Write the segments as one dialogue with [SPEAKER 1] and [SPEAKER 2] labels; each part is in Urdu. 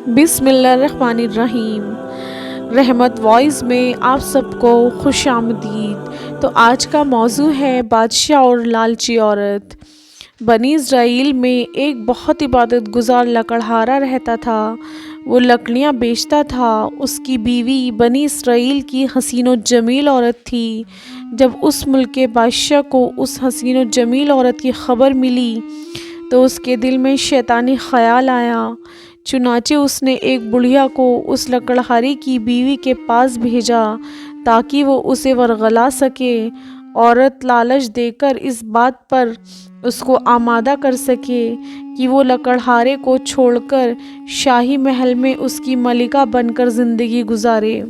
[SPEAKER 1] بسم اللہ الرحمن الرحیم۔ رحمت وائس میں آپ سب کو خوش آمدید۔ تو آج کا موضوع ہے بادشاہ اور لالچی عورت۔ بنی اسرائیل میں ایک بہت عبادت گزار لکڑہارا رہتا تھا۔ وہ لکڑیاں بیچتا تھا۔ اس کی بیوی بنی اسرائیل کی حسین و جمیل عورت تھی۔ جب اس ملک کے بادشاہ کو اس حسین و جمیل عورت کی خبر ملی تو اس کے دل میں شیطانی خیال آیا۔ چنانچہ اس نے ایک بڑھیا کو اس لکڑہارے کی بیوی کے پاس بھیجا تاکہ وہ اسے ورغلا سکے۔ عورت لالچ دے کر اس بات پر اس کو آمادہ کر سکے کہ وہ لکڑہارے کو چھوڑ کر شاہی محل میں اس کی ملکہ بن کر زندگی گزارے۔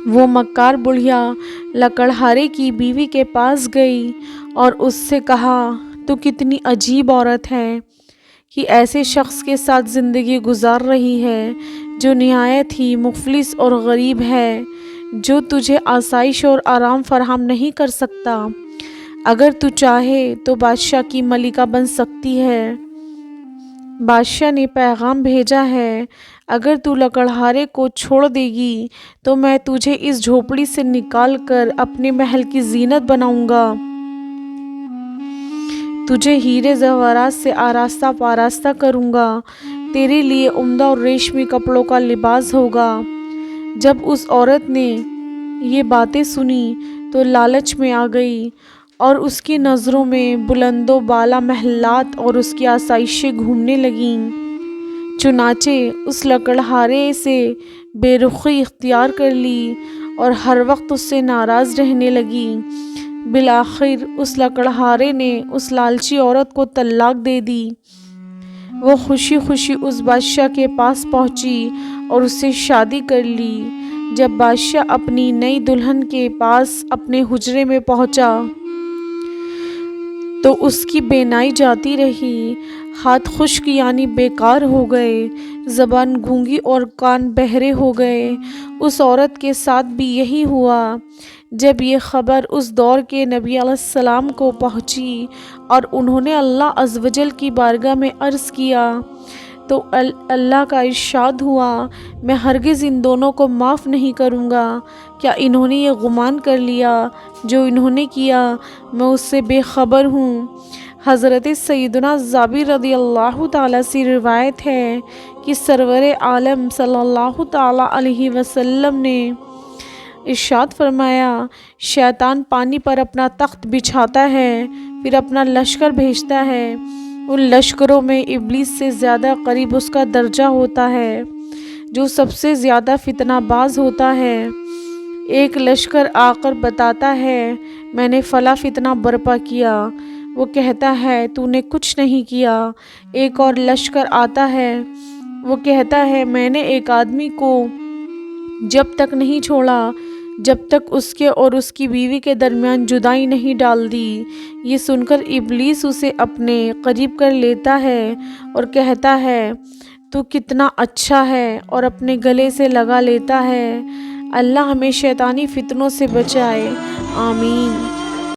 [SPEAKER 1] وہ مکار بڑھیا لکڑہارے کی بیوی کے پاس گئی اور اس سے کہا، تو کتنی عجیب عورت ہے کہ ایسے شخص کے ساتھ زندگی گزار رہی ہے جو نہایت ہی مفلس اور غریب ہے، جو تجھے آسائش اور آرام فراہم نہیں کر سکتا۔ اگر تو چاہے تو بادشاہ کی ملکہ بن سکتی ہے۔ بادشاہ نے پیغام بھیجا ہے، اگر تو لکڑہارے کو چھوڑ دے گی تو میں تجھے اس جھوپڑی سے نکال کر اپنے محل کی زینت بناؤں گا۔ تجھے ہیرے زیورات سے آراستہ پاراستہ کروں گا۔ تیرے لیے عمدہ اور ریشمی کپڑوں کا لباس ہوگا۔ جب اس عورت نے یہ باتیں سنی تو لالچ میں آ گئی اور اس کی نظروں میں بلند و بالا محلات اور اس کی آسائشیں گھومنے لگیں۔ چنانچہ اس لکڑہارے سے بے رخی اختیار کر لی اور ہر وقت اس سے ناراض رہنے لگی۔ بالآخر اس لکڑہارے نے اس لالچی عورت کو طلاق دے دی۔ وہ خوشی خوشی اس بادشاہ کے پاس پہنچی اور اس سے شادی کر لی۔ جب بادشاہ اپنی نئی دلہن کے پاس اپنے حجرے میں پہنچا تو اس کی بینائی جاتی رہی، ہاتھ خشک یعنی بیکار ہو گئے، زبان گونگی اور کان بہرے ہو گئے۔ اس عورت کے ساتھ بھی یہی ہوا۔ جب یہ خبر اس دور کے نبی علیہ السلام کو پہنچی اور انہوں نے اللہ عز و جل کی بارگاہ میں عرض کیا تو اللہ کا ارشاد ہوا، میں ہرگز ان دونوں کو معاف نہیں کروں گا۔ کیا انہوں نے یہ گمان کر لیا جو انہوں نے کیا میں اس سے بے خبر ہوں؟ حضرت سیدنا جابر رضی اللہ تعالیٰ سے روایت ہے کہ سرور عالم صلی اللہ تعالیٰ علیہ وسلم نے ارشاد فرمایا، شیطان پانی پر اپنا تخت بچھاتا ہے، پھر اپنا لشکر بھیجتا ہے۔ ان لشکروں میں ابلیس سے زیادہ قریب اس کا درجہ ہوتا ہے جو سب سے زیادہ فتنہ باز ہوتا ہے۔ ایک لشکر آ کر بتاتا ہے، میں نے فلاں فتنہ برپا کیا۔ وہ کہتا ہے، تو نے کچھ نہیں کیا۔ ایک اور لشکر آتا ہے، وہ کہتا ہے، میں نے ایک آدمی کو جب تک نہیں چھوڑا جب تک اس کے اور اس کی بیوی کے درمیان جدائی نہیں ڈال دی۔ یہ سن کر ابلیس اسے اپنے قریب کر لیتا ہے اور کہتا ہے، تو کتنا اچھا ہے، اور اپنے گلے سے لگا لیتا ہے۔ اللہ ہمیں شیطانی فتنوں سے بچائے، آمین۔